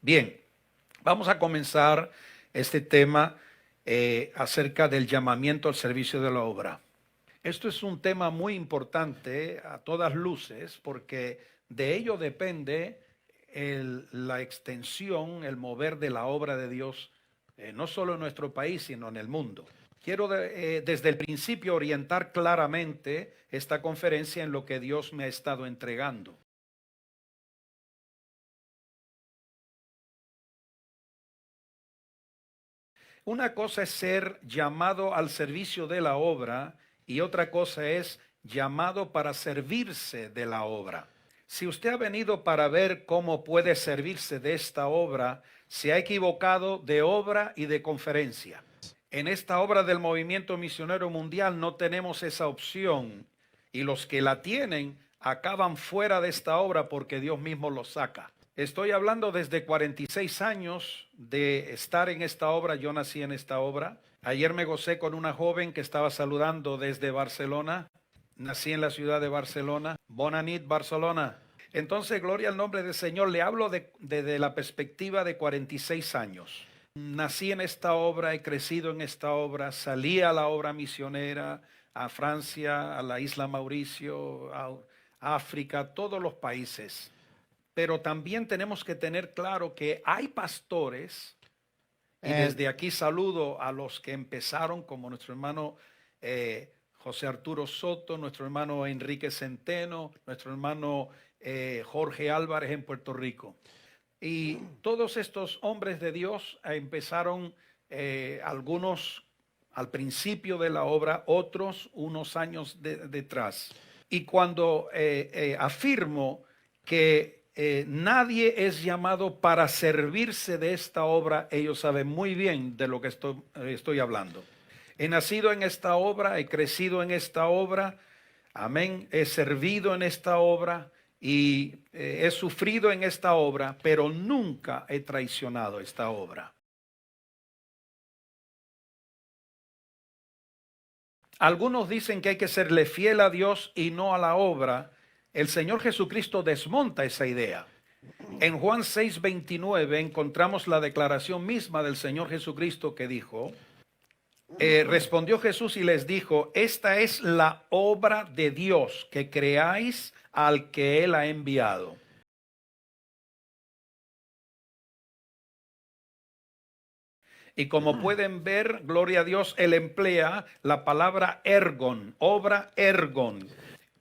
Bien, vamos a comenzar este tema acerca del llamamiento al servicio de la obra. Esto es un tema muy importante a todas luces porque de ello depende la extensión, el mover de la obra de Dios, no solo en nuestro país, sino en el mundo. Quiero desde el principio orientar claramente esta conferencia en lo que Dios me ha estado entregando. Una cosa es ser llamado al servicio de la obra y otra cosa es llamado para servirse de la obra. Si usted ha venido para ver cómo puede servirse de esta obra, se ha equivocado de obra y de conferencia. En esta obra del Movimiento Misionero Mundial no tenemos esa opción y los que la tienen acaban fuera de esta obra porque Dios mismo los saca. Estoy hablando desde 46 años de estar en esta obra. Yo nací en esta obra. Ayer me gocé con una joven que estaba saludando desde Barcelona. Nací en la ciudad de Barcelona. Bona nit, Barcelona. Entonces, gloria al nombre del Señor. Le hablo desde la perspectiva de 46 años. Nací en esta obra, he crecido en esta obra, salí a la obra misionera, a Francia, a la isla Mauricio, a África, todos los países. Pero también tenemos que tener claro que hay pastores, y desde aquí saludo a los que empezaron, como nuestro hermano José Arturo Soto, nuestro hermano Enrique Centeno, nuestro hermano Jorge Álvarez en Puerto Rico. Y todos estos hombres de Dios empezaron algunos al principio de la obra, otros unos años detrás. Y cuando afirmo que nadie es llamado para servirse de esta obra, ellos saben muy bien de lo que estoy hablando. He nacido en esta obra, he crecido en esta obra, amén, he servido en esta obra y he sufrido en esta obra, pero nunca he traicionado esta obra. Algunos dicen que hay que serle fiel a Dios y no a la obra. El Señor Jesucristo desmonta esa idea. En Juan 6:29 encontramos la declaración misma del Señor Jesucristo que dijo, respondió Jesús y les dijo, esta es la obra de Dios, que creáis al que Él ha enviado. Y como pueden ver, gloria a Dios, Él emplea la palabra ergon, obra ergon.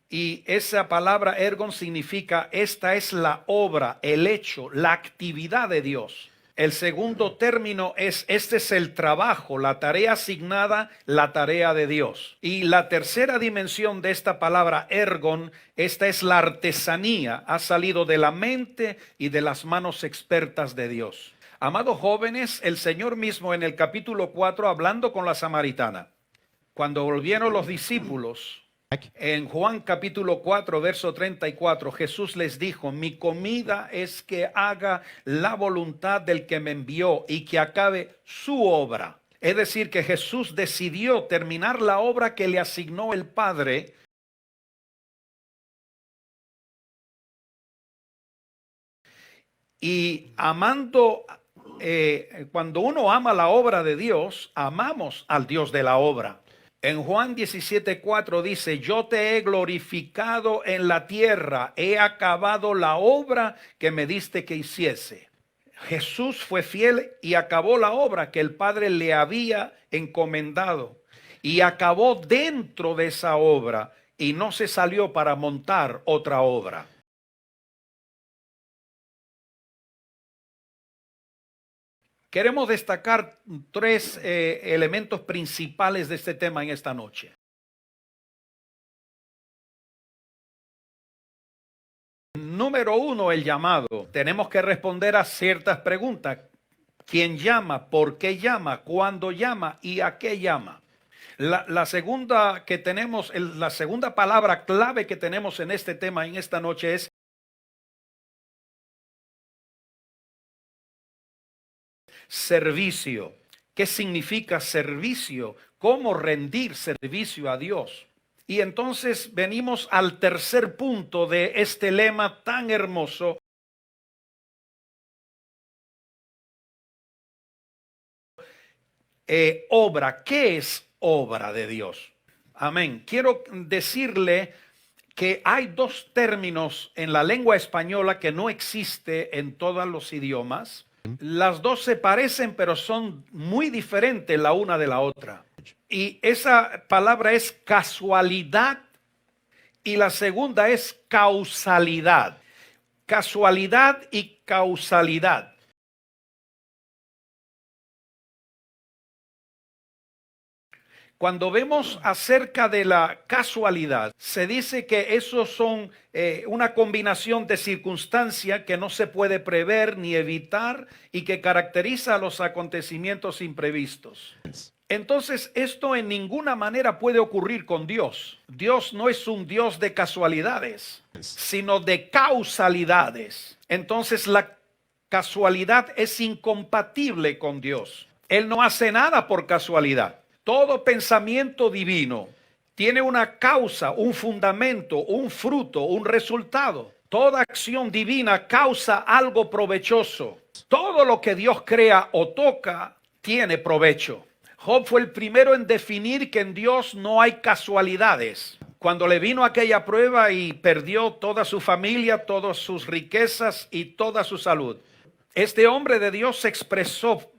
Y esa palabra ergon significa esta es la obra, el hecho, la actividad de Dios. El segundo término es este es el trabajo, la tarea asignada, la tarea de Dios. Y la tercera dimensión de esta palabra ergon, esta es la artesanía, ha salido de la mente y de las manos expertas de Dios. Amados jóvenes, el Señor mismo en el capítulo 4, hablando con la samaritana, cuando volvieron los discípulos, en Juan capítulo 4, verso 34, Jesús les dijo, mi comida es que haga la voluntad del que me envió y que acabe su obra. Es decir, que Jesús decidió terminar la obra que le asignó el Padre. Y amando, cuando uno ama la obra de Dios, amamos al Dios de la obra. En Juan 17:4 dice, yo te he glorificado en la tierra, he acabado la obra que me diste que hiciese. Jesús fue fiel y acabó la obra que el Padre le había encomendado y acabó dentro de esa obra y no se salió para montar otra obra. Queremos destacar tres elementos principales de este tema en esta noche. Número uno, el llamado. Tenemos que responder a ciertas preguntas. ¿Quién llama? ¿Por qué llama? ¿Cuándo llama? ¿Y a qué llama? La segunda que tenemos, la segunda palabra clave que tenemos en este tema en esta noche es servicio. ¿Qué significa servicio? ¿Cómo rendir servicio a Dios? Y entonces venimos al tercer punto de este lema tan hermoso. obra. ¿Qué es obra de Dios? Amén. Quiero decirle que hay dos términos en la lengua española que no existe en todos los idiomas. Las dos se parecen, pero son muy diferentes la una de la otra. Y esa palabra es casualidad y la segunda es causalidad. Casualidad y causalidad. Cuando vemos acerca de la casualidad, se dice que esos son una combinación de circunstancias que no se puede prever ni evitar y que caracteriza a los acontecimientos imprevistos. Entonces, esto en ninguna manera puede ocurrir con Dios. Dios no es un Dios de casualidades, sino de causalidades. Entonces, la casualidad es incompatible con Dios. Él no hace nada por casualidad. Todo pensamiento divino tiene una causa, un fundamento, un fruto, un resultado. Toda acción divina causa algo provechoso. Todo lo que Dios crea o toca tiene provecho. Job fue el primero en definir que en Dios no hay casualidades. Cuando le vino aquella prueba y perdió toda su familia, todas sus riquezas y toda su salud, este hombre de Dios expresó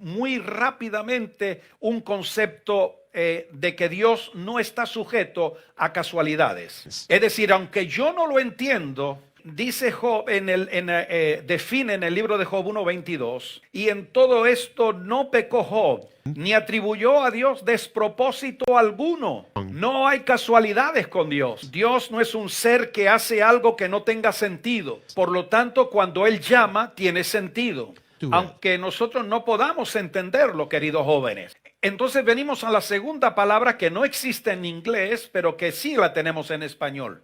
muy rápidamente un concepto de que Dios no está sujeto a casualidades. Es decir, aunque yo no lo entiendo, dice Job, define en el libro de Job 1:22, y en todo esto no pecó Job, ni atribuyó a Dios despropósito alguno. No hay casualidades con Dios. Dios no es un ser que hace algo que no tenga sentido. Por lo tanto, cuando Él llama, tiene sentido. Aunque nosotros no podamos entenderlo, queridos jóvenes. Entonces venimos a la segunda palabra que no existe en inglés, pero que sí la tenemos en español.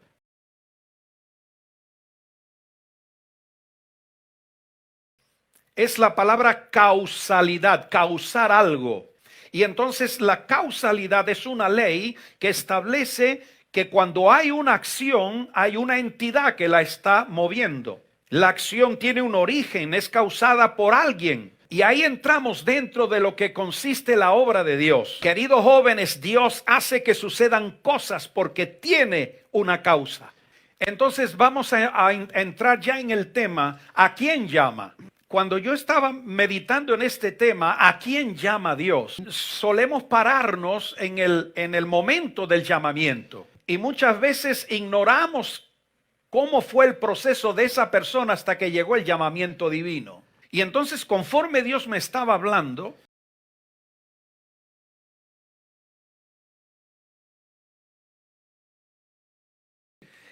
Es la palabra causalidad, causar algo. Y entonces la causalidad es una ley que establece que cuando hay una acción, hay una entidad que la está moviendo. La acción tiene un origen, es causada por alguien. Y ahí entramos dentro de lo que consiste la obra de Dios. Queridos jóvenes, Dios hace que sucedan cosas porque tiene una causa. Entonces vamos a entrar ya en el tema, ¿a quién llama? Cuando yo estaba meditando en este tema, ¿a quién llama Dios? Solemos pararnos en el momento del llamamiento. Y muchas veces ignoramos cómo fue el proceso de esa persona hasta que llegó el llamamiento divino. Y entonces, conforme Dios me estaba hablando,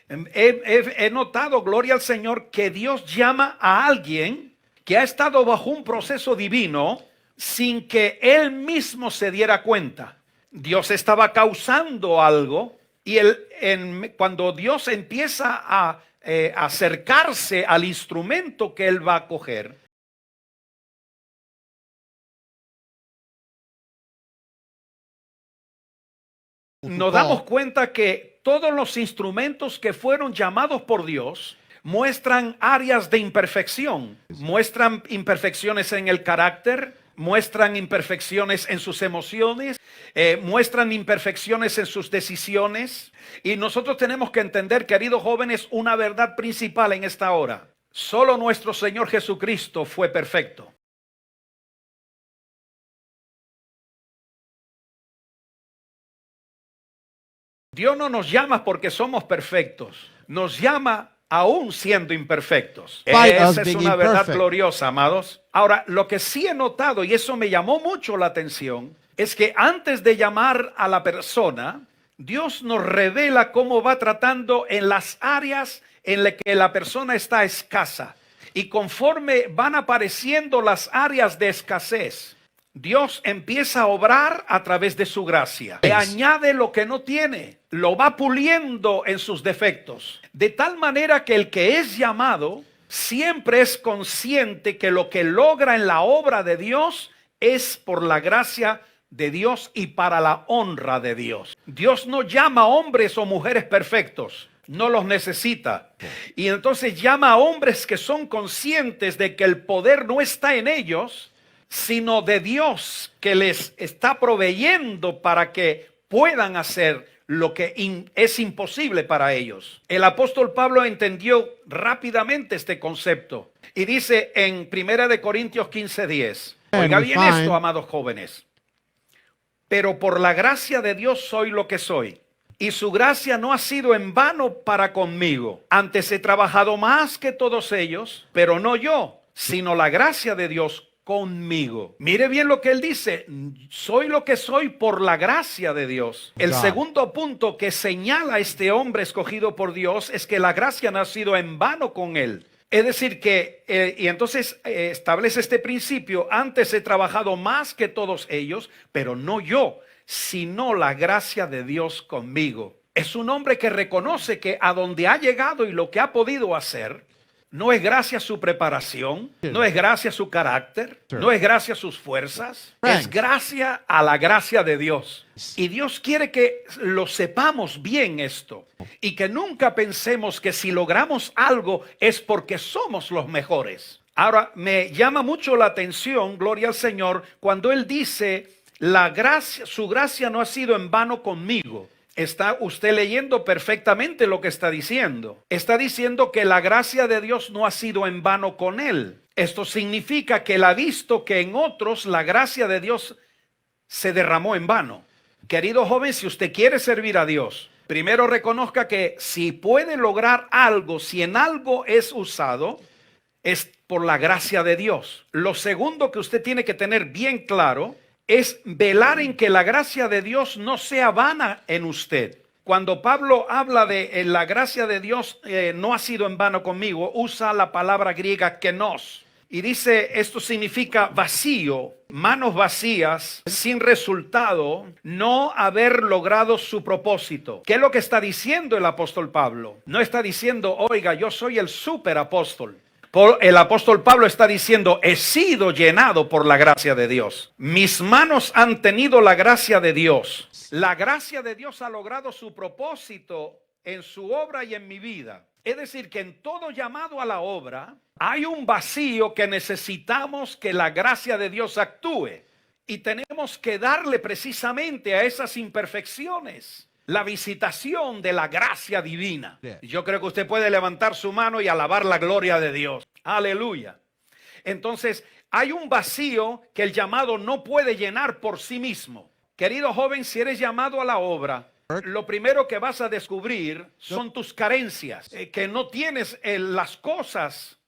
he notado, gloria al Señor, que Dios llama a alguien que ha estado bajo un proceso divino sin que Él mismo se diera cuenta. Dios estaba causando algo. Y cuando Dios empieza a acercarse al instrumento que Él va a coger, nos damos cuenta que todos los instrumentos que fueron llamados por Dios muestran áreas de imperfección, muestran imperfecciones en el carácter, muestran imperfecciones en sus emociones, muestran imperfecciones en sus decisiones. Y nosotros tenemos que entender, queridos jóvenes, una verdad principal en esta hora. Solo nuestro Señor Jesucristo fue perfecto. Dios no nos llama porque somos perfectos, nos llama aún siendo imperfectos. Esa es una verdad gloriosa, amados. Ahora, lo que sí he notado, y eso me llamó mucho la atención, es que antes de llamar a la persona, Dios nos revela cómo va tratando en las áreas en las que la persona está escasa. Y conforme van apareciendo las áreas de escasez, Dios empieza a obrar a través de su gracia. Le añade lo que no tiene, lo va puliendo en sus defectos. De tal manera que el que es llamado siempre es consciente que lo que logra en la obra de Dios es por la gracia de Dios y para la honra de Dios. Dios no llama a hombres o mujeres perfectos. No los necesita. Y entonces llama a hombres que son conscientes de que el poder no está en ellos, sino de Dios que les está proveyendo para que puedan hacer lo que es imposible para ellos. El apóstol Pablo entendió rápidamente este concepto y dice en 1 Corintios 15:10, oiga bien esto, amados jóvenes, pero por la gracia de Dios soy lo que soy, y su gracia no ha sido en vano para conmigo. Antes he trabajado más que todos ellos, pero no yo, sino la gracia de Dios conmigo. Mire bien lo que él dice, soy lo que soy por la gracia de Dios. El segundo punto que señala a este hombre escogido por Dios es que la gracia no ha sido en vano con él. Es decir que, y entonces establece este principio, antes he trabajado más que todos ellos, pero no yo, sino la gracia de Dios conmigo. Es un hombre que reconoce que a donde ha llegado y lo que ha podido hacer, no es gracias a su preparación, no es gracias a su carácter, no es gracias a sus fuerzas, es gracias a la gracia de Dios. Y Dios quiere que lo sepamos bien esto y que nunca pensemos que si logramos algo es porque somos los mejores. Ahora, me llama mucho la atención, gloria al Señor, cuando Él dice, su gracia no ha sido en vano conmigo. Está usted leyendo perfectamente lo que está diciendo. Está diciendo que la gracia de Dios no ha sido en vano con él. Esto significa que él ha visto que en otros la gracia de Dios se derramó en vano. Querido joven, si usted quiere servir a Dios, primero reconozca que si puede lograr algo, si en algo es usado, es por la gracia de Dios. Lo segundo que usted tiene que tener bien claro es velar en que la gracia de Dios no sea vana en usted. Cuando Pablo habla de la gracia de Dios no ha sido en vano conmigo, usa la palabra griega kenos. Y dice, esto significa vacío, manos vacías, sin resultado, no haber logrado su propósito. ¿Qué es lo que está diciendo el apóstol Pablo? No está diciendo, oiga, yo soy el superapóstol. El apóstol Pablo está diciendo, he sido llenado por la gracia de Dios. Mis manos han tenido la gracia de Dios. La gracia de Dios ha logrado su propósito en su obra y en mi vida. Es decir, que en todo llamado a la obra hay un vacío que necesitamos que la gracia de Dios actúe. Y tenemos que darle precisamente a esas imperfecciones la visitación de la gracia divina. Yo creo que usted puede levantar su mano y alabar la gloria de Dios. Aleluya. Entonces, hay un vacío que el llamado no puede llenar por sí mismo. Querido joven, si eres llamado a la obra, lo primero que vas a descubrir son tus carencias, que no tienes las cosas.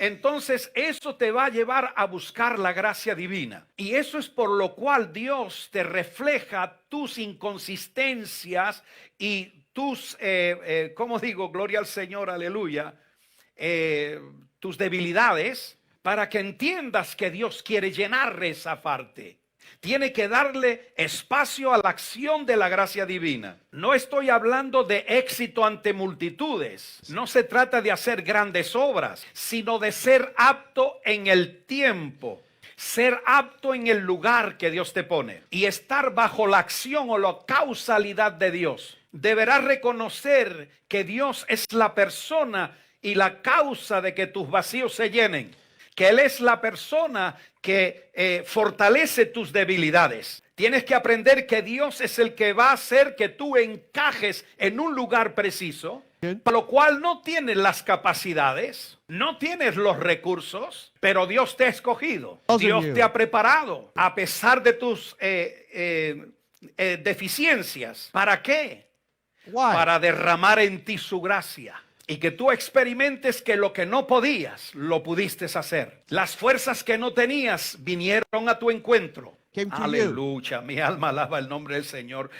Entonces eso te va a llevar a buscar la gracia divina. Y eso es por lo cual Dios te refleja tus inconsistencias y tus, ¿cómo digo? Gloria al Señor, aleluya. Tus debilidades, para que entiendas que Dios quiere llenar esa parte. Tiene que darle espacio a la acción de la gracia divina. No estoy hablando de éxito ante multitudes. No se trata de hacer grandes obras, sino de ser apto en el tiempo. Ser apto en el lugar que Dios te pone. Y estar bajo la acción o la causalidad de Dios. Deberás reconocer que Dios es la persona y la causa de que tus vacíos se llenen. Que Él es la persona que fortalece tus debilidades. Tienes que aprender que Dios es el que va a hacer que tú encajes en un lugar preciso, para lo cual no tienes las capacidades, no tienes los recursos, pero Dios te ha escogido, Dios te ha preparado, a pesar de tus deficiencias. ¿Para qué? Para derramar en ti su gracia. Y que tú experimentes que lo que no podías, lo pudiste hacer. Las fuerzas que no tenías vinieron a tu encuentro. Aleluya, mi alma alaba el nombre del Señor.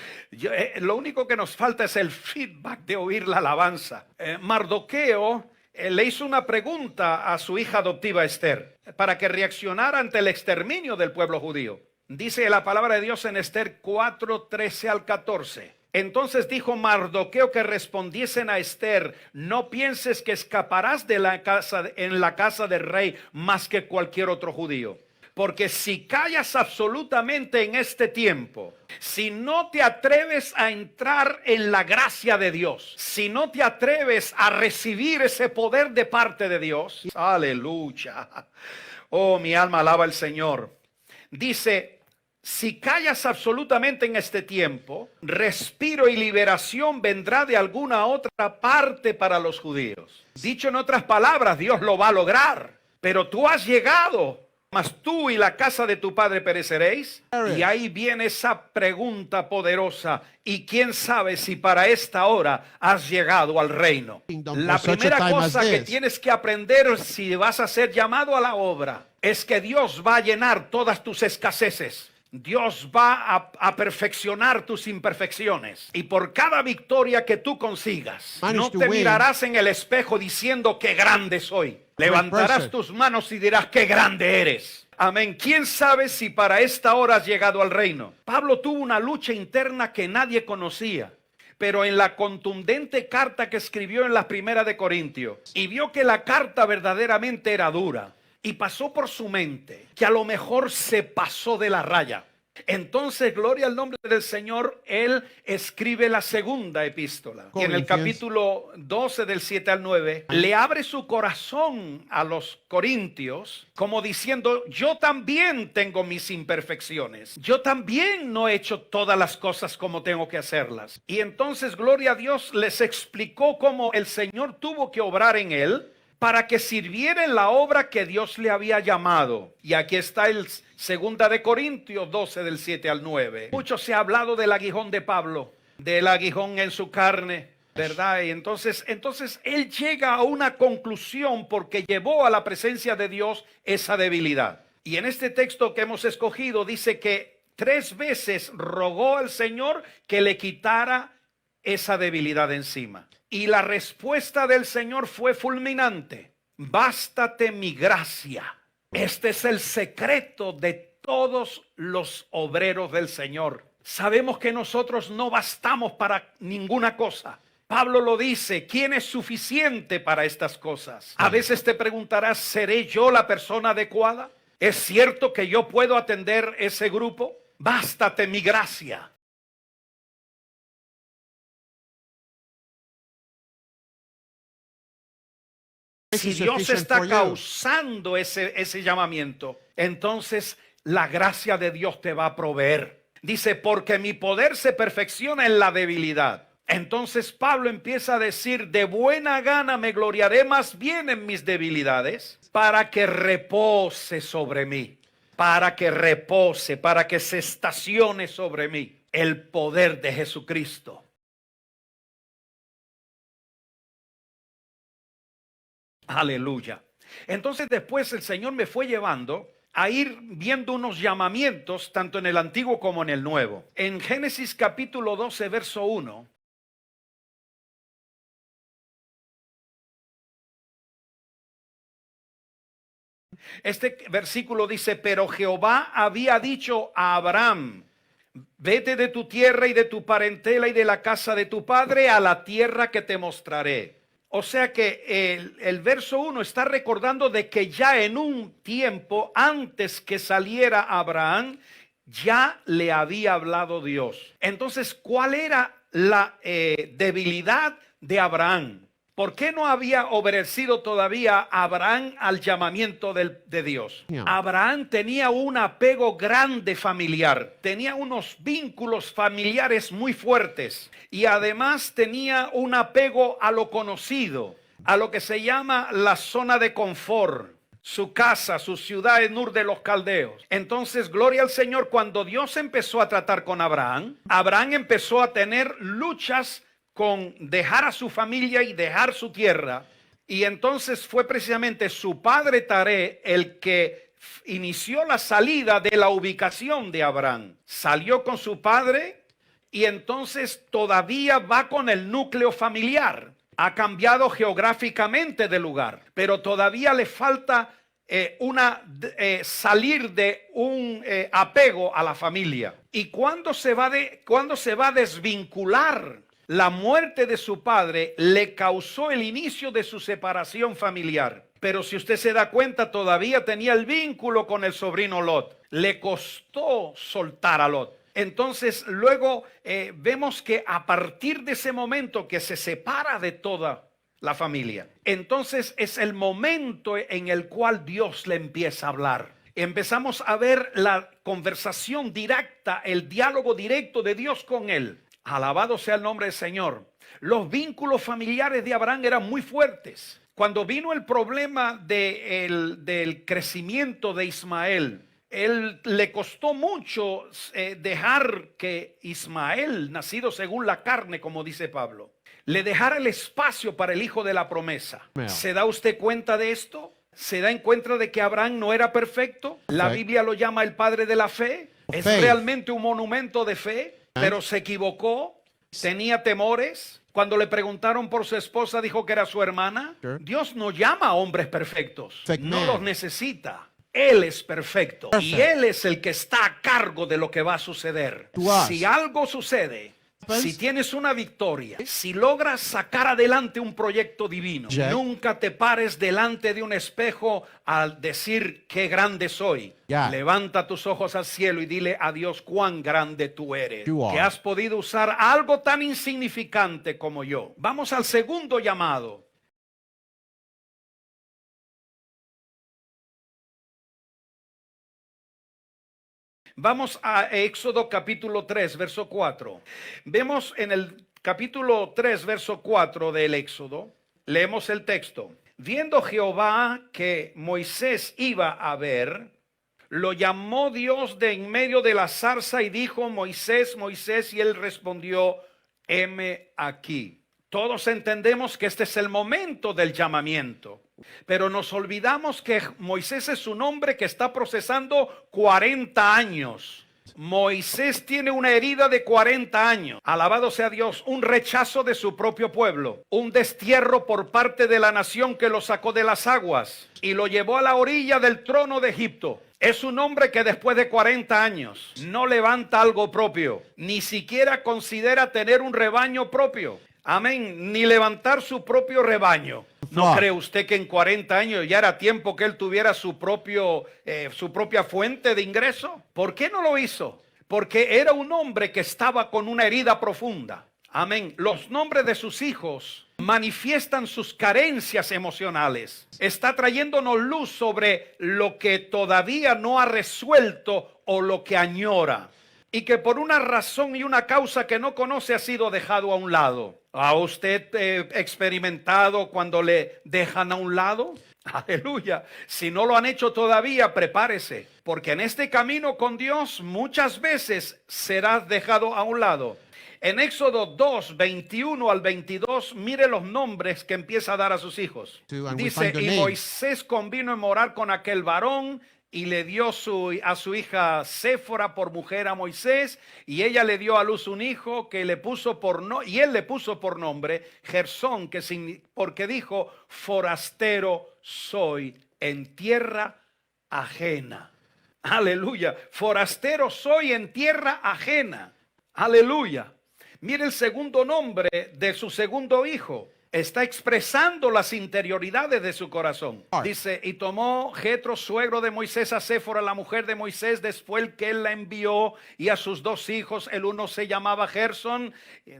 Lo único que nos falta es el feedback de oír la alabanza. Mardoqueo le hizo una pregunta a su hija adoptiva Esther para que reaccionara ante el exterminio del pueblo judío. Dice la palabra de Dios en Esther 4:13 al 14. Entonces dijo Mardoqueo que respondiesen a Esther: no pienses que escaparás de en la casa del rey más que cualquier otro judío. Porque si callas absolutamente en este tiempo, si no te atreves a entrar en la gracia de Dios, si no te atreves a recibir ese poder de parte de Dios, aleluya. Oh, mi alma alaba al Señor. Dice, Si callas absolutamente en este tiempo, respiro y liberación vendrá de alguna otra parte para los judíos. Dicho en otras palabras, Dios lo va a lograr, pero tú has llegado, mas tú y la casa de tu padre pereceréis. Y ahí viene esa pregunta poderosa: ¿y quién sabe si para esta hora has llegado al reino? La primera cosa que tienes que aprender si vas a ser llamado a la obra es que Dios va a llenar todas tus escaseces. Dios va a perfeccionar tus imperfecciones. Y por cada victoria que tú consigas, no te mirarás en el espejo diciendo qué grande soy. Levantarás tus manos y dirás qué grande eres. Amén. ¿Quién sabe si para esta hora has llegado al reino? Pablo tuvo una lucha interna que nadie conocía, pero en la contundente carta que escribió en la Primera de Corintios, y vio que la carta verdaderamente era dura, y pasó por su mente que a lo mejor se pasó de la raya. Entonces, gloria al nombre del Señor, él escribe la segunda epístola. Y en el capítulo 12 del 7 al 9, le abre su corazón a los corintios, como diciendo: yo también tengo mis imperfecciones. Yo también no he hecho todas las cosas como tengo que hacerlas. Y entonces, gloria a Dios, les explicó cómo el Señor tuvo que obrar en él para que sirviera en la obra que Dios le había llamado. Y aquí está el segunda de Corintios 12 del 7 al 9. Mucho se ha hablado del aguijón de Pablo, del aguijón en su carne, ¿verdad? Y entonces él llega a una conclusión porque llevó a la presencia de Dios esa debilidad. Y en este texto que hemos escogido dice que 3 veces rogó al Señor que le quitara esa debilidad encima. Y la respuesta del Señor fue fulminante: bástate mi gracia. Este es el secreto de todos los obreros del Señor. Sabemos que nosotros no bastamos para ninguna cosa. Pablo lo dice: ¿quién es suficiente para estas cosas? A veces te preguntarás: ¿seré yo la persona adecuada? ¿Es cierto que yo puedo atender ese grupo? Bástate mi gracia. Si Dios está causando ese llamamiento, entonces la gracia de Dios te va a proveer. Dice: porque mi poder se perfecciona en la debilidad. Entonces Pablo empieza a decir: de buena gana me gloriaré más bien en mis debilidades, para que repose sobre mí, para que repose, para que se estacione sobre mí el poder de Jesucristo. Aleluya. Entonces después el Señor me fue llevando a ir viendo unos llamamientos tanto en el Antiguo como en el Nuevo. En Génesis capítulo 12 verso 1. Este versículo dice: pero Jehová había dicho a Abraham: vete de tu tierra y de tu parentela y de la casa de tu padre a la tierra que te mostraré. O sea que el verso 1 está recordando de que ya en un tiempo antes que saliera Abraham, ya le había hablado Dios. Entonces, ¿cuál era la debilidad de Abraham? ¿Por qué no había obedecido todavía Abraham al llamamiento de Dios? Abraham tenía un apego grande familiar, tenía unos vínculos familiares muy fuertes y además tenía un apego a lo conocido, a lo que se llama la zona de confort, su casa, su ciudad en Ur de los Caldeos. Entonces, gloria al Señor, cuando Dios empezó a tratar con Abraham, Abraham empezó a tener luchas con dejar a su familia y dejar su tierra. Y entonces fue precisamente su padre Taré el que inició la salida de la ubicación de Abraham. Salió con su padre y entonces todavía va con el núcleo familiar. Ha cambiado geográficamente de lugar, pero todavía le falta salir de un apego a la familia. Y cuando se va a desvincular, la muerte de su padre le causó el inicio de su separación familiar. Pero si usted se da cuenta, todavía tenía el vínculo con el sobrino Lot. Le costó soltar a Lot. Entonces luego vemos que a partir de ese momento que se separa de toda la familia, entonces es el momento en el cual Dios le empieza a hablar. empezamos a ver la conversación directa, el diálogo directo de Dios con él. Alabado sea el nombre del Señor. Los vínculos familiares de Abraham eran muy fuertes. Cuando vino el problema del crecimiento de Ismael, él le costó mucho dejar que Ismael, nacido según la carne, como dice Pablo, le dejara el espacio para el hijo de la promesa. ¿Se da usted cuenta de esto? ¿Se da en cuenta de que Abraham no era perfecto? La Biblia lo llama el padre de la fe. Es realmente un monumento de fe, pero se equivocó, tenía temores. Cuando le preguntaron por su esposa, dijo que era su hermana. Dios no llama a hombres perfectos, no los necesita. Él es perfecto y Él es el que está a cargo de lo que va a suceder. Si algo sucede, si tienes una victoria, si logras sacar adelante un proyecto divino, nunca te pares delante de un espejo al decir qué grande soy. Levanta tus ojos al cielo y dile a Dios cuán grande tú eres, que has podido usar algo tan insignificante como yo. Vamos al segundo llamado. Vamos a Éxodo capítulo 3, verso 4. Vemos en el capítulo 3, verso 4 del Éxodo, leemos el texto. Viendo Jehová que Moisés iba a ver, lo llamó Dios de en medio de la zarza y dijo, Moisés, Moisés, y él respondió, heme aquí. Todos entendemos que este es el momento del llamamiento, pero nos olvidamos que Moisés es un hombre que está procesando 40 años. Moisés tiene una herida de 40 años. Alabado sea Dios, un rechazo de su propio pueblo, un destierro por parte de la nación que lo sacó de las aguas y lo llevó a la orilla del trono de Egipto. Es un hombre que después de 40 años no levanta algo propio, ni siquiera considera tener un rebaño propio. Amén, ni levantar su propio rebaño. ¿No cree usted que en 40 años ya era tiempo que él tuviera su propia fuente de ingreso? ¿Por qué no lo hizo? Porque era un hombre que estaba con una herida profunda. Amén. Los nombres de sus hijos manifiestan sus carencias emocionales. Está trayéndonos luz sobre lo que todavía no ha resuelto o lo que añora. Y que por una razón y una causa que no conoce ha sido dejado a un lado. ¿Ha usted experimentado cuando le dejan a un lado? Aleluya. Si no lo han hecho todavía, prepárese. Porque en este camino con Dios muchas veces serás dejado a un lado. En Éxodo 2, 21 al 22, mire los nombres que empieza a dar a sus hijos. Dice, y Moisés convino en morar con aquel varón, y le dio a su hija Séfora por mujer a Moisés, y ella le dio a luz un hijo que le puso y él le puso por nombre Gersón, porque dijo, forastero soy en tierra ajena. Aleluya, forastero soy en tierra ajena. Aleluya. Mire el segundo nombre de su segundo hijo. Está expresando las interioridades de su corazón. Dice, y tomó Jetro, suegro de Moisés, a Séfora, la mujer de Moisés, después que él la envió, y a sus dos hijos. El uno se llamaba Gersón,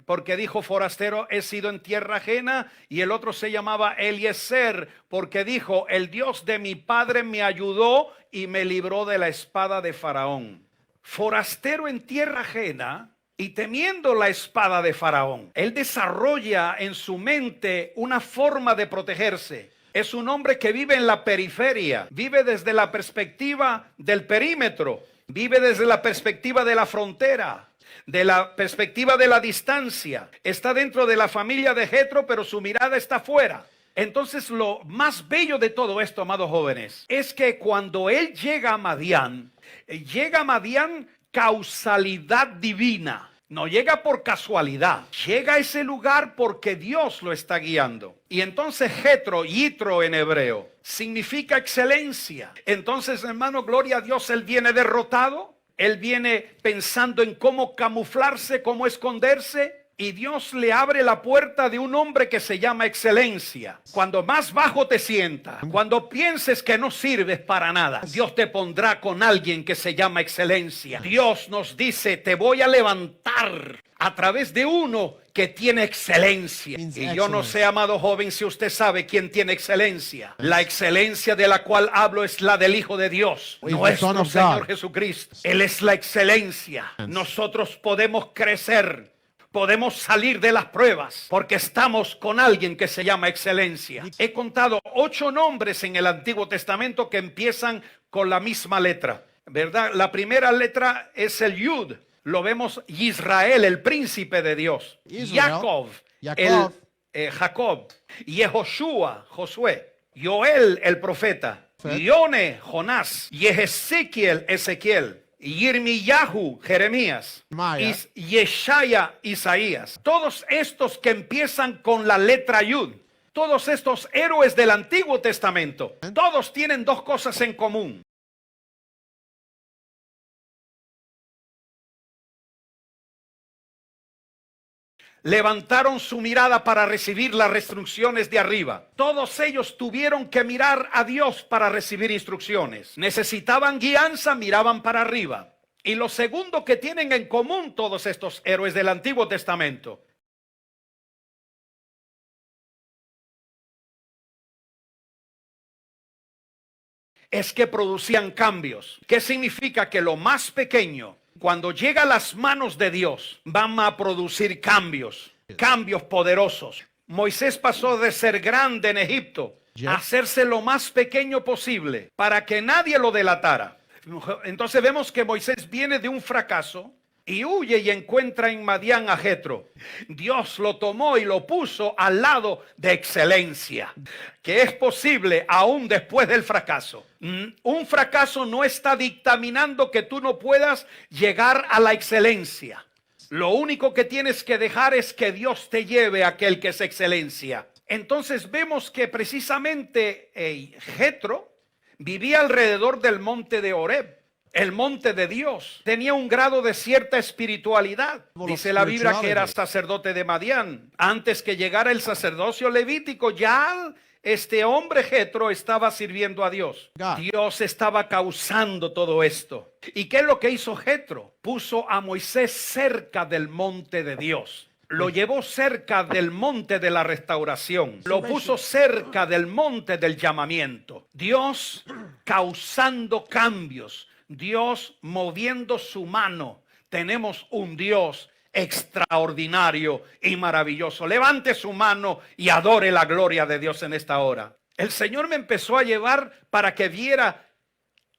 porque dijo, forastero he sido en tierra ajena. Y el otro se llamaba Eliezer, porque dijo, el Dios de mi padre me ayudó y me libró de la espada de Faraón. Forastero en tierra ajena y temiendo la espada de Faraón. Él desarrolla en su mente una forma de protegerse. Es un hombre que vive en la periferia, vive desde la perspectiva del perímetro, vive desde la perspectiva de la frontera, de la perspectiva de la distancia. Está dentro de la familia de Jetro, pero su mirada está fuera. Entonces lo más bello de todo esto, amados jóvenes, es que cuando él llega a Madián causalidad divina. No llega por casualidad, llega a ese lugar porque Dios lo está guiando. Y entonces Jetro, Yitro en hebreo, significa excelencia. Entonces, hermano, gloria a Dios, él viene derrotado, él viene pensando en cómo camuflarse, cómo esconderse. Y Dios le abre la puerta de un hombre que se llama excelencia. Cuando más bajo te sientas, cuando pienses que no sirves para nada, Dios te pondrá con alguien que se llama excelencia. Dios nos dice, te voy a levantar. a través de uno que tiene excelencia. Means Y yo no excellence. sé, amado joven, si usted sabe quién tiene excelencia. La excelencia de la cual hablo es la del Hijo de Dios, Is the Son nuestro of Señor God. Jesucristo. Él es la excelencia. Nosotros podemos crecer, podemos salir de las pruebas porque estamos con alguien que se llama excelencia. He contado 8 nombres en el Antiguo Testamento que empiezan con la misma letra, ¿verdad? La primera letra es el Yud. Lo vemos Israel, el príncipe de Dios. Israel, Jacob, Jacob. Jacob. Yehoshua, Josué. Joel, el profeta. Perfect. Yone, Jonás. Ezequiel, Ezequiel. Yirmiyahu, Jeremías. Maya. Yeshaya, Isaías. Todos estos que empiezan con la letra Yud. Todos estos héroes del Antiguo Testamento. Todos tienen 2 cosas en común. Levantaron su mirada para recibir las instrucciones de arriba. Todos ellos tuvieron que mirar a Dios para recibir instrucciones. Necesitaban guianza, miraban para arriba. Y lo segundo que tienen en común todos estos héroes del Antiguo Testamento es que producían cambios. ¿Qué significa? Que lo más pequeño, cuando llega a las manos de Dios, van a producir cambios, cambios poderosos. Moisés pasó de ser grande en Egipto a hacerse lo más pequeño posible para que nadie lo delatara. Entonces vemos que Moisés viene de un fracaso y huye y encuentra en Madián a Jetro. Dios lo tomó y lo puso al lado de excelencia, que es posible aún después del fracaso. Un fracaso no está dictaminando que tú no puedas llegar a la excelencia. Lo único que tienes que dejar es que Dios te lleve a aquel que es excelencia. Entonces vemos que precisamente Jetro vivía alrededor del monte de Horeb, el monte de Dios. Tenía un grado de cierta espiritualidad. Dice la Biblia que era sacerdote de Madián. Antes que llegara el sacerdocio levítico, ya este hombre Jetro estaba sirviendo a Dios. Dios estaba causando todo esto. ¿Y qué es lo que hizo Jetro? Puso a Moisés cerca del monte de Dios. Lo llevó cerca del monte de la restauración. Lo puso cerca del monte del llamamiento. Dios causando cambios. Dios moviendo su mano. Tenemos un Dios extraordinario y maravilloso. Levante su mano y adore la gloria de Dios en esta hora. El Señor me empezó a llevar para que viera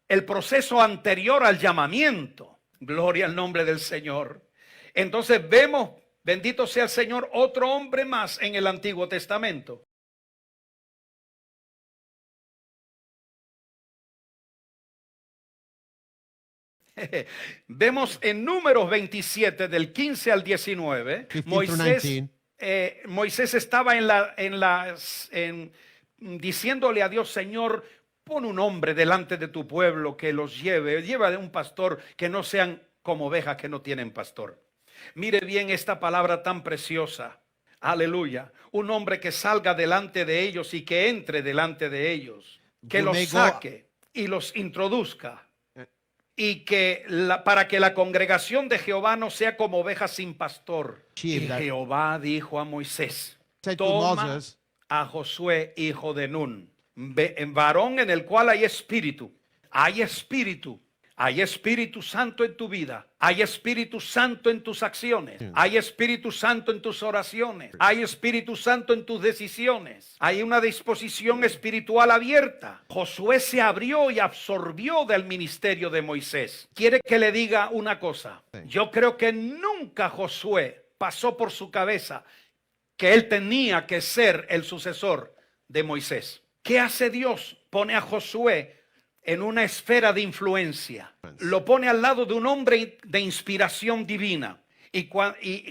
el proceso anterior al llamamiento. Gloria al nombre del Señor. Entonces vemos, bendito sea el Señor, otro hombre más en el Antiguo Testamento. Vemos en Números 27 del 15 al 19, 15 Moisés estaba diciéndole a Dios: Señor, pon un hombre delante de tu pueblo que los lleva de un pastor, que no sean como ovejas que no tienen pastor. Mire bien esta palabra tan preciosa. Aleluya. Un hombre que salga delante de ellos y que entre delante de ellos, que los saque y los introduzca. Y que para que la congregación de Jehová no sea como ovejas sin pastor. Y Jehová dijo a Moisés: toma a Josué, hijo de Nun, varón en el cual hay espíritu. Hay espíritu. Hay Espíritu Santo en tu vida. Hay Espíritu Santo en tus acciones. Hay Espíritu Santo en tus oraciones. Hay Espíritu Santo en tus decisiones. Hay una disposición espiritual abierta. Josué se abrió y absorbió del ministerio de Moisés. Quiere que le diga una cosa. Yo creo que nunca Josué pasó por su cabeza que él tenía que ser el sucesor de Moisés. ¿Qué hace Dios? Pone a Josué en una esfera de influencia. Lo pone al lado de un hombre de inspiración divina. Y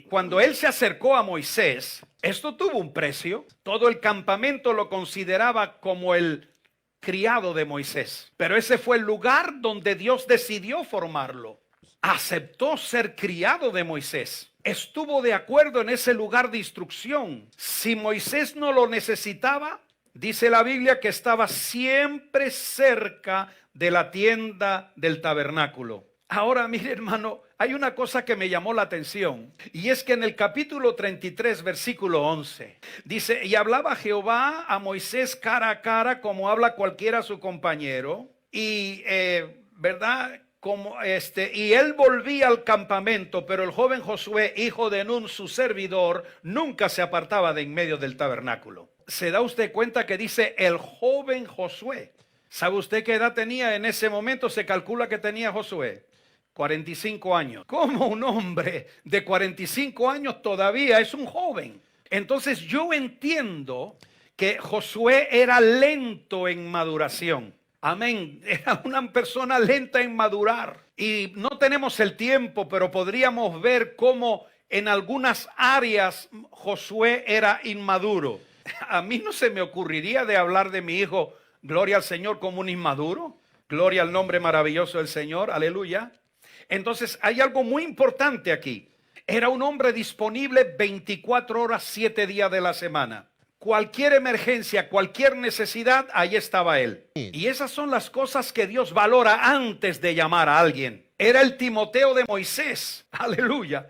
cuando él se acercó a Moisés, esto tuvo un precio. Todo el campamento lo consideraba como el criado de Moisés. Pero ese fue el lugar donde Dios decidió formarlo. Aceptó ser criado de Moisés. Estuvo de acuerdo en ese lugar de instrucción. Si Moisés no lo necesitaba, dice la Biblia que estaba siempre cerca de la tienda del tabernáculo. Ahora, mire, hermano, hay una cosa que me llamó la atención, y es que en el capítulo 33, versículo 11, dice, y hablaba Jehová a Moisés cara a cara, como habla cualquiera a su compañero, y, ¿verdad?, y él volvía al campamento, pero el joven Josué, hijo de Nun, su servidor, nunca se apartaba de en medio del tabernáculo. ¿Se da usted cuenta que dice el joven Josué? ¿Sabe usted qué edad tenía en ese momento? Se calcula que tenía Josué 45 años. ¿Cómo un hombre de 45 años todavía es un joven? Entonces yo entiendo que Josué era lento en maduración. Amén. Era una persona lenta en madurar. Y no tenemos el tiempo, pero podríamos ver cómo en algunas áreas Josué era inmaduro. A mí no se me ocurriría de hablar de mi hijo, gloria al Señor, como un inmaduro. Gloria al nombre maravilloso del Señor. Aleluya. Entonces hay algo muy importante aquí. Era un hombre disponible 24 horas, 7 días de la semana. Cualquier emergencia, cualquier necesidad, ahí estaba él. Y esas son las cosas que Dios valora antes de llamar a alguien. Era el Timoteo de Moisés. Aleluya.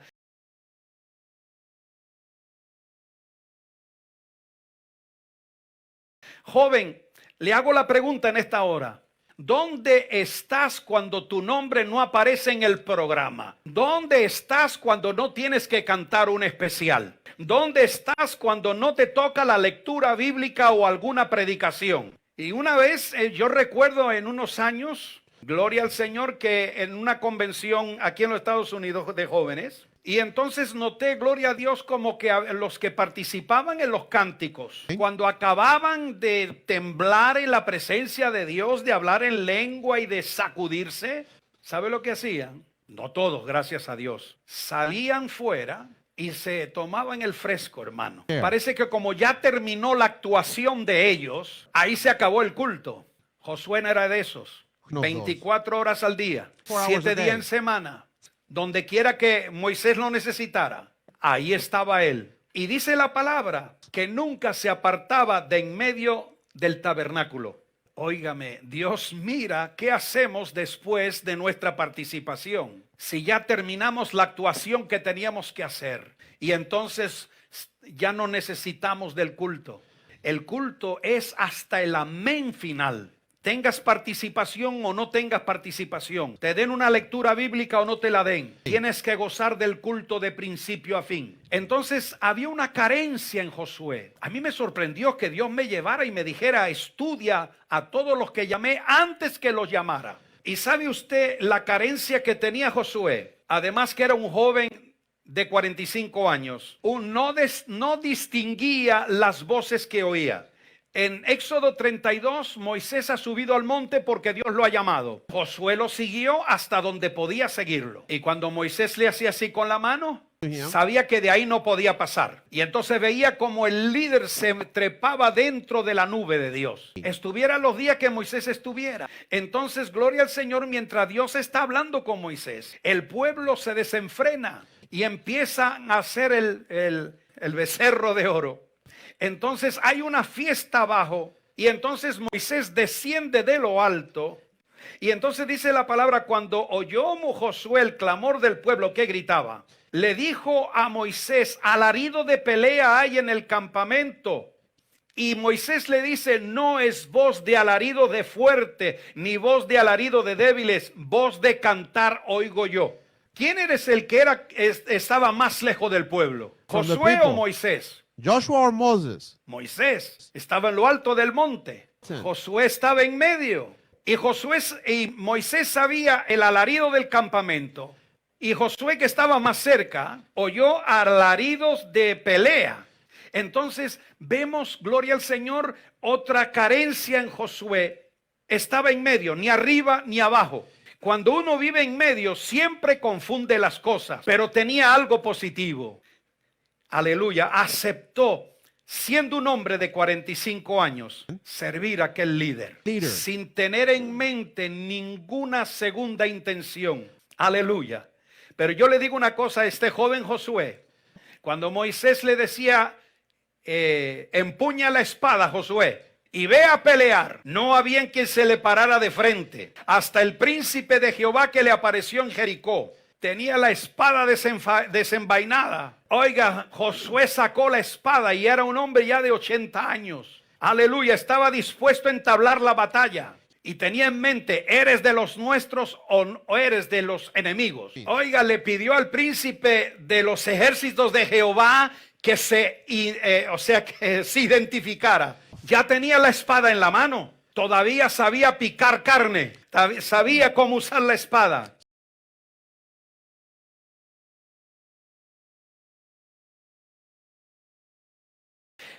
Joven, le hago la pregunta en esta hora. ¿Dónde estás cuando tu nombre no aparece en el programa? ¿Dónde estás cuando no tienes que cantar un especial? ¿Dónde estás cuando no te toca la lectura bíblica o alguna predicación? Y una vez, yo recuerdo en unos años, gloria al Señor, que en una convención aquí en los Estados Unidos de jóvenes, y entonces noté, gloria a Dios, como que los que participaban en los cánticos, cuando acababan de temblar en la presencia de Dios, de hablar en lengua y de sacudirse, ¿sabe lo que hacían? No todos, gracias a Dios. Salían fuera y se tomaban el fresco, hermano. Parece que como ya terminó la actuación de ellos, ahí se acabó el culto. Josué no era de esos. 24 horas al día, 7 días en semana. Donde quiera que Moisés lo necesitara, ahí estaba él. Y dice la palabra que nunca se apartaba de en medio del tabernáculo. Óigame, Dios mira qué hacemos después de nuestra participación. Si ya terminamos la actuación que teníamos que hacer y entonces ya no necesitamos del culto. El culto es hasta el amén final. Tengas participación o no tengas participación, te den una lectura bíblica o no te la den, tienes que gozar del culto de principio a fin. Entonces había una carencia en Josué. A mí me sorprendió que Dios me llevara y me dijera, estudia a todos los que llamé antes que los llamara. Y sabe usted la carencia que tenía Josué, además que era un joven de 45 años, no distinguía las voces que oía. En Éxodo 32, Moisés ha subido al monte porque Dios lo ha llamado. Josué lo siguió hasta donde podía seguirlo. Y cuando Moisés le hacía así con la mano, sabía que de ahí no podía pasar. Y entonces veía como el líder se trepaba dentro de la nube de Dios. Estuviera los días que Moisés estuviera. Entonces, gloria al Señor, mientras Dios está hablando con Moisés, el pueblo se desenfrena y empieza a hacer el becerro de oro. Entonces hay una fiesta abajo y entonces Moisés desciende de lo alto y entonces dice la palabra, cuando oyó Josué el clamor del pueblo que gritaba, le dijo a Moisés, alarido de pelea hay en el campamento. Y Moisés le dice, no es voz de alarido de fuerte, ni voz de alarido de débiles, voz de cantar oigo yo. ¿Quién eres el que estaba más lejos del pueblo? ¿Josué o Moisés? Joshua or Moses? Moisés estaba en lo alto del monte. Sí. Josué estaba en medio. Y Moisés sabía el alarido del campamento. Y Josué, que estaba más cerca, oyó alaridos de pelea. Entonces vemos, gloria al Señor, otra carencia en Josué. Estaba en medio, ni arriba ni abajo. Cuando uno vive en medio, siempre confunde las cosas, pero tenía algo positivo. Aleluya, aceptó, siendo un hombre de 45 años, servir a aquel líder, sin tener en mente ninguna segunda intención. Aleluya. Pero yo le digo una cosa a este joven Josué. Cuando Moisés le decía, empuña la espada, Josué, y ve a pelear, no había quien se le parara de frente. Hasta el príncipe de Jehová que le apareció en Jericó. tenía la espada desenvainada. Oiga, Josué sacó la espada y era un hombre ya de 80 años. Aleluya, estaba dispuesto a entablar la batalla. Y tenía en mente, ¿eres de los nuestros o eres de los enemigos? Sí. Oiga, le pidió al príncipe de los ejércitos de Jehová que que se identificara. Ya tenía la espada en la mano. Todavía sabía picar carne. Sabía cómo usar la espada.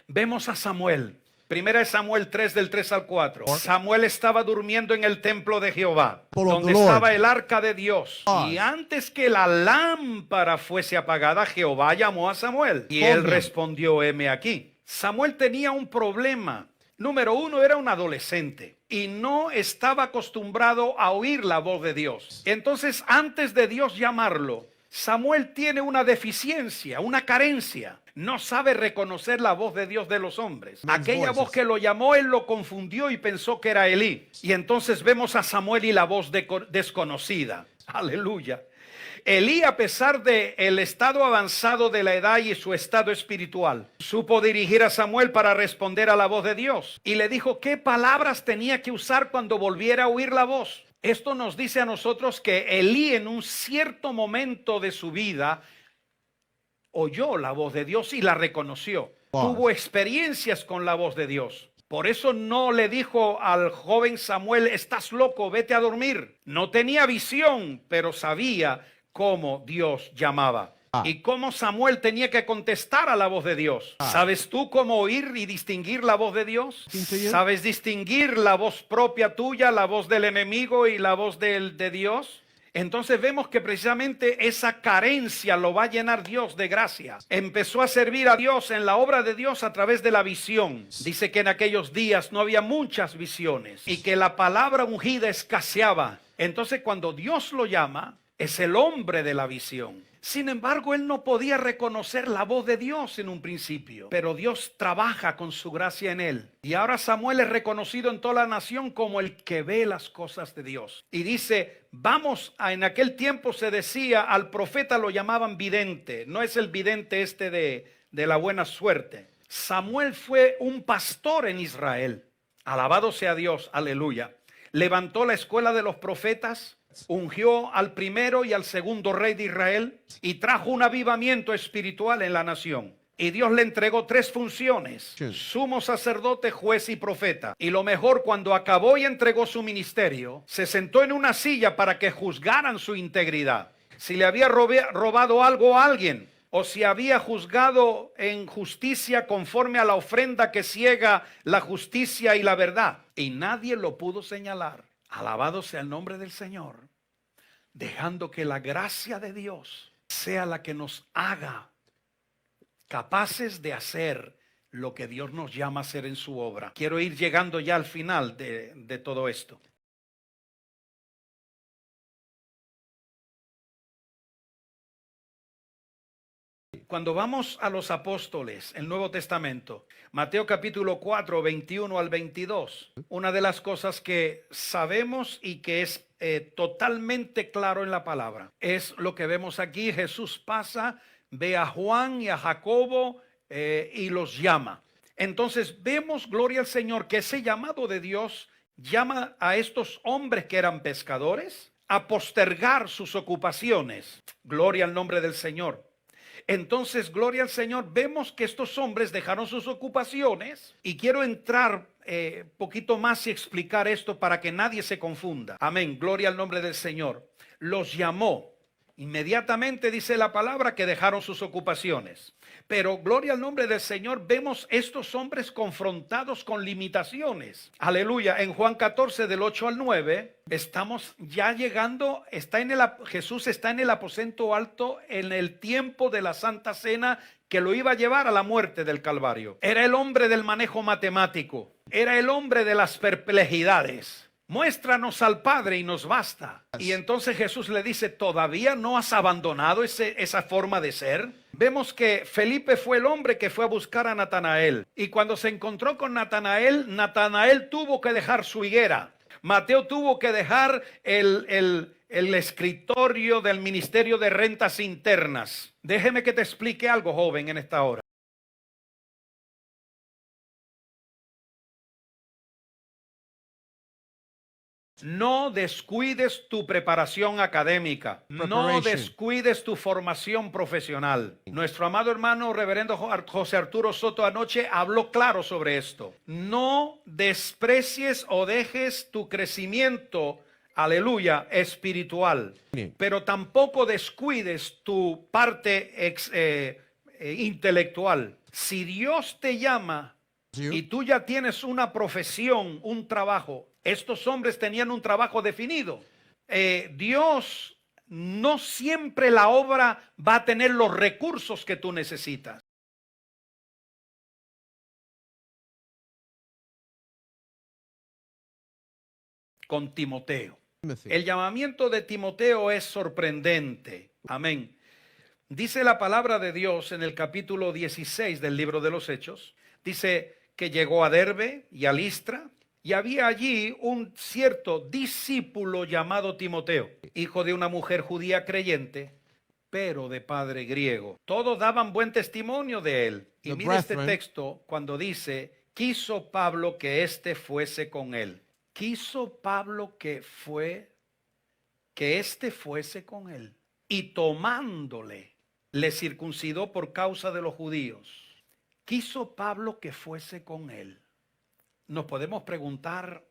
Vemos a Samuel. Primera de Samuel 3 del 3 al 4. Samuel estaba durmiendo en el templo de Jehová, donde estaba el arca de Dios. Y antes que la lámpara fuese apagada, Jehová llamó a Samuel. Y él respondió, heme aquí. Samuel tenía un problema. Número uno, era un adolescente y no estaba acostumbrado a oír la voz de Dios. Entonces, antes de Dios llamarlo, Samuel tiene una deficiencia, una carencia. No sabe reconocer la voz de Dios de los hombres. Aquella voz que lo llamó, él lo confundió y pensó que era Elí. Y entonces vemos a Samuel y la voz desconocida. Aleluya. Elí, a pesar de el estado avanzado de la edad y su estado espiritual, supo dirigir a Samuel para responder a la voz de Dios. Y le dijo qué palabras tenía que usar cuando volviera a oír la voz. Esto nos dice a nosotros que Elí en un cierto momento de su vida oyó la voz de Dios y la reconoció. Tuvo experiencias con la voz de Dios. Por eso no le dijo al joven Samuel, estás loco, vete a dormir. No tenía visión, pero sabía cómo Dios llamaba. Y cómo Samuel tenía que contestar a la voz de Dios. ¿Sabes tú cómo oír y distinguir la voz de Dios? ¿Sabes distinguir la voz propia tuya, la voz del enemigo y la voz de Dios? Entonces vemos que precisamente esa carencia lo va a llenar Dios de gracia. Empezó a servir a Dios en la obra de Dios a través de la visión. Dice que en aquellos días no había muchas visiones y que la palabra ungida escaseaba. Entonces cuando Dios lo llama, es el hombre de la visión. Sin embargo, él no podía reconocer la voz de Dios en un principio, pero Dios trabaja con su gracia en él. Y ahora Samuel es reconocido en toda la nación como el que ve las cosas de Dios. Y dice, en aquel tiempo se decía, al profeta lo llamaban vidente. No es el vidente de la buena suerte. Samuel fue un pastor en Israel. Alabado sea Dios, aleluya. Levantó la escuela de los profetas, ungió al primero y al segundo rey de Israel y trajo un avivamiento espiritual en la nación. Y Dios le entregó 3 funciones: sumo sacerdote, juez y profeta. Y lo mejor, cuando acabó y entregó su ministerio, se sentó en una silla para que juzgaran su integridad. Si le había robado algo a alguien, o si había juzgado en justicia conforme a la ofrenda que ciega la justicia y la verdad. Y nadie lo pudo señalar. Alabado sea el nombre del Señor, dejando que la gracia de Dios sea la que nos haga capaces de hacer lo que Dios nos llama a hacer en su obra. Quiero ir llegando ya al final de todo esto. Cuando vamos a los apóstoles, el Nuevo Testamento, Mateo capítulo 4, 21 al 22, una de las cosas que sabemos y que es totalmente claro en la palabra, es lo que vemos aquí. Jesús pasa, ve a Juan y a Jacobo y los llama. Entonces vemos, gloria al Señor, que ese llamado de Dios llama a estos hombres que eran pescadores a postergar sus ocupaciones. Gloria al nombre del Señor. Entonces, gloria al Señor, vemos que estos hombres dejaron sus ocupaciones y quiero entrar poquito más y explicar esto para que nadie se confunda. Amén, gloria al nombre del Señor. Los llamó. Inmediatamente dice la palabra que dejaron sus ocupaciones. Pero gloria al nombre del Señor, vemos estos hombres confrontados con limitaciones. Aleluya. En Juan 14 del 8 al 9 estamos ya llegando, Jesús está en el aposento alto en el tiempo de la Santa Cena que lo iba a llevar a la muerte del Calvario. Era el hombre del manejo matemático. Era el hombre de las perplejidades. Muéstranos al Padre y nos basta. Y entonces Jesús le dice, ¿todavía no has abandonado esa forma de ser? Vemos que Felipe fue el hombre que fue a buscar a Natanael. Y cuando se encontró con Natanael tuvo que dejar su higuera. Mateo tuvo que dejar el escritorio del Ministerio de Rentas Internas. Déjeme que te explique algo, joven, en esta hora. No descuides tu preparación académica. No descuides tu formación profesional. Nuestro amado hermano reverendo José Arturo Soto anoche habló claro sobre esto. No desprecies o dejes tu crecimiento, aleluya, espiritual. Pero tampoco descuides tu parte intelectual. Si Dios te llama y tú ya tienes una profesión, un trabajo. Estos hombres tenían un trabajo definido. Dios no siempre la obra va a tener los recursos que tú necesitas. Con Timoteo. El llamamiento de Timoteo es sorprendente. Amén. Dice la palabra de Dios en el capítulo 16 del libro de los Hechos. Dice que llegó a Derbe y a Listra, y había allí un cierto discípulo llamado Timoteo, hijo de una mujer judía creyente, pero de padre griego. Todos daban buen testimonio de él. Y mire este texto cuando dice, quiso Pablo que éste fuese con él. Quiso Pablo que éste fuese con él. Y tomándole, le circuncidó por causa de los judíos. Quiso Pablo que fuese con él. Nos podemos preguntar,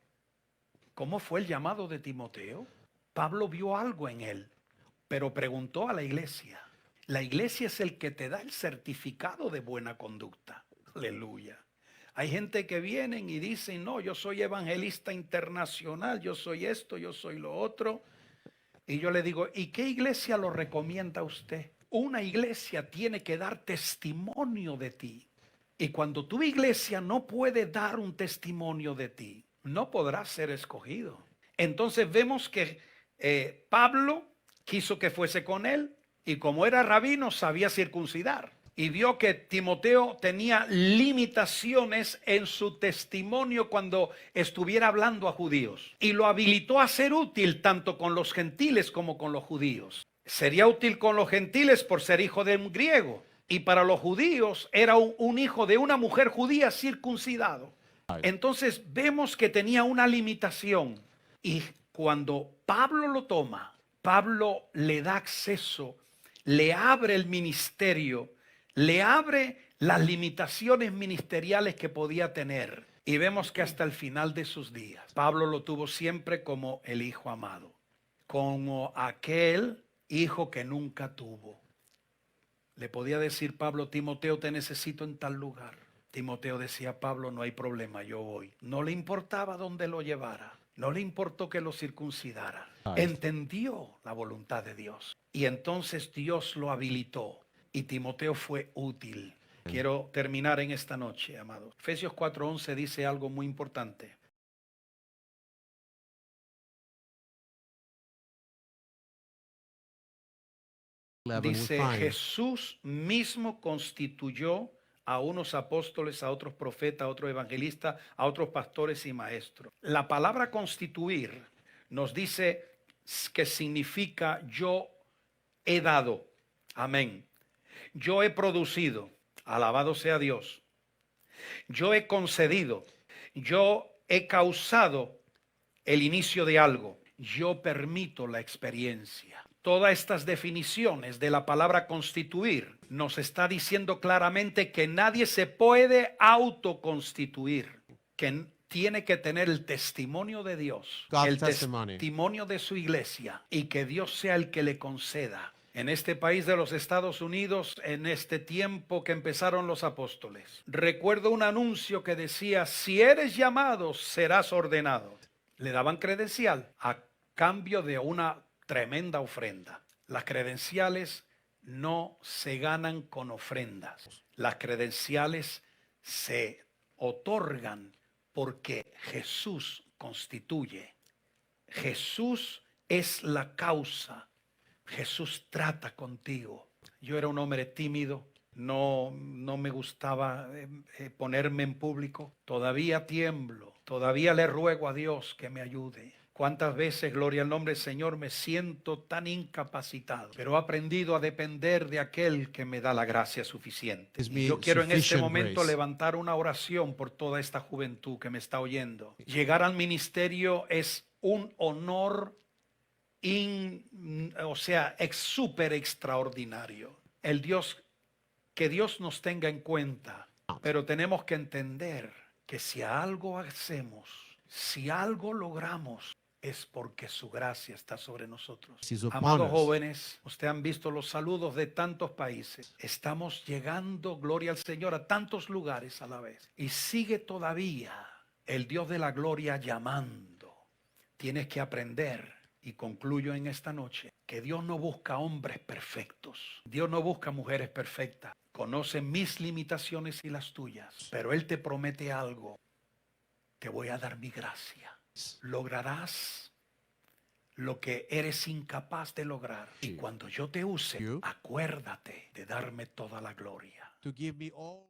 ¿cómo fue el llamado de Timoteo? Pablo vio algo en él, pero preguntó a la iglesia. La iglesia es el que te da el certificado de buena conducta. Aleluya. Hay gente que vienen y dicen, no, yo soy evangelista internacional, yo soy esto, yo soy lo otro. Y yo le digo, ¿y qué iglesia lo recomienda a usted? Una iglesia tiene que dar testimonio de ti. Y cuando tu iglesia no puede dar un testimonio de ti, no podrás ser escogido. Entonces vemos que Pablo quiso que fuese con él y como era rabino sabía circuncidar. Y vio que Timoteo tenía limitaciones en su testimonio cuando estuviera hablando a judíos. Y lo habilitó a ser útil tanto con los gentiles como con los judíos. Sería útil con los gentiles por ser hijo de un griego. Y para los judíos era un hijo de una mujer judía circuncidado. Entonces vemos que tenía una limitación. Y cuando Pablo lo toma, Pablo le da acceso, le abre el ministerio, le abre las limitaciones ministeriales que podía tener. Y vemos que hasta el final de sus días, Pablo lo tuvo siempre como el hijo amado, como aquel hijo que nunca tuvo. Le podía decir Pablo, Timoteo, te necesito en tal lugar. Timoteo decía, Pablo, no hay problema, yo voy. No le importaba dónde lo llevara. No le importó que lo circuncidara. Entendió la voluntad de Dios. Y entonces Dios lo habilitó. Y Timoteo fue útil. Quiero terminar en esta noche, amados. Efesios 4:11 dice algo muy importante. Dice, Jesús mismo constituyó a unos apóstoles, a otros profetas, a otros evangelistas, a otros pastores y maestros. La palabra constituir nos dice que significa yo he dado. Amén. Yo he producido. Alabado sea Dios. Yo he concedido. Yo he causado el inicio de algo. Yo permito la experiencia. Todas estas definiciones de la palabra constituir nos está diciendo claramente que nadie se puede autoconstituir, que tiene que tener el testimonio de Dios, el testimonio de su iglesia y que Dios sea el que le conceda. En este país de los Estados Unidos, en este tiempo que empezaron los apóstoles, recuerdo un anuncio que decía, si eres llamado, serás ordenado. Le daban credencial a cambio de una tremenda ofrenda. Las credenciales no se ganan con ofrendas. Las credenciales se otorgan porque Jesús constituye. Jesús es la causa. Jesús trata contigo. Yo era un hombre tímido. No me gustaba ponerme en público. Todavía tiemblo. Todavía le ruego a Dios que me ayude. ¿Cuántas veces, gloria al nombre del Señor, me siento tan incapacitado? Pero he aprendido a depender de aquel que me da la gracia suficiente. Gives Y me yo quiero en este sufficient momento grace. levantar una oración por toda esta juventud que me está oyendo. Llegar al ministerio es un honor o sea, súper extraordinario. Que Dios nos tenga en cuenta, pero tenemos que entender que si algo hacemos, si algo logramos, es porque su gracia está sobre nosotros. He's upon Amados us. jóvenes, ustedes han visto los saludos de tantos países. Estamos llegando, gloria al Señor, a tantos lugares a la vez. Y sigue todavía el Dios de la gloria llamando. Tienes que aprender, y concluyo en esta noche, que Dios no busca hombres perfectos. Dios no busca mujeres perfectas. Conoce mis limitaciones y las tuyas, pero Él te promete algo. Te voy a dar mi gracia. Lograrás lo que eres incapaz de lograr. Y cuando yo te use, acuérdate de darme toda la gloria. To give me all